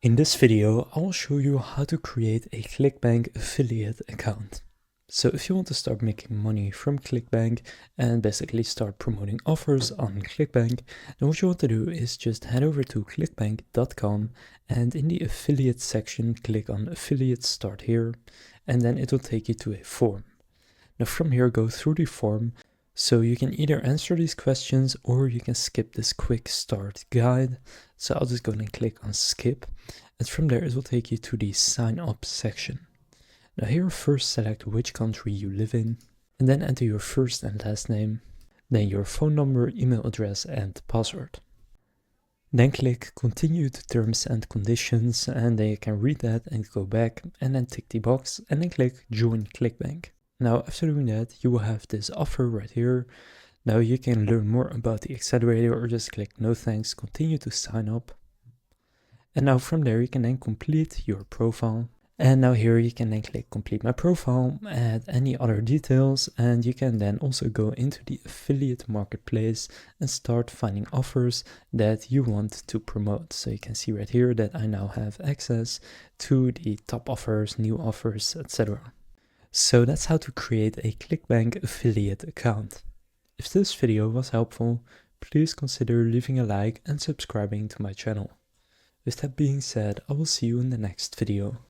In this video, I will show you how to create a ClickBank affiliate account. So if you want to start making money from ClickBank and basically start promoting offers on ClickBank, then what you want to do is just head over to clickbank.com and in the affiliate section, click on affiliate start here, and then it will take you to a form. Now from here, go through the form. So you can either answer these questions or you can skip this quick start guide. So I'll just go and click on skip. And from there, it will take you to the sign up section. Now here, first select which country you live in, and then enter your first and last name, then your phone number, email address, and password. Then click continue to terms and conditions, and then you can read that and go back and then tick the box and then click join ClickBank. Now after doing that, you will have this offer right here. Now you can learn more about the accelerator or just click no thanks, continue to sign up. And now from there you can then complete your profile. And now here you can then click complete my profile, add any other details, and you can then also go into the affiliate marketplace and start finding offers that you want to promote. So you can see right here that I now have access to the top offers, new offers, etc. So that's how to create a ClickBank affiliate account. If this video was helpful, please consider leaving a like and subscribing to my channel. With that being said, I will see you in the next video.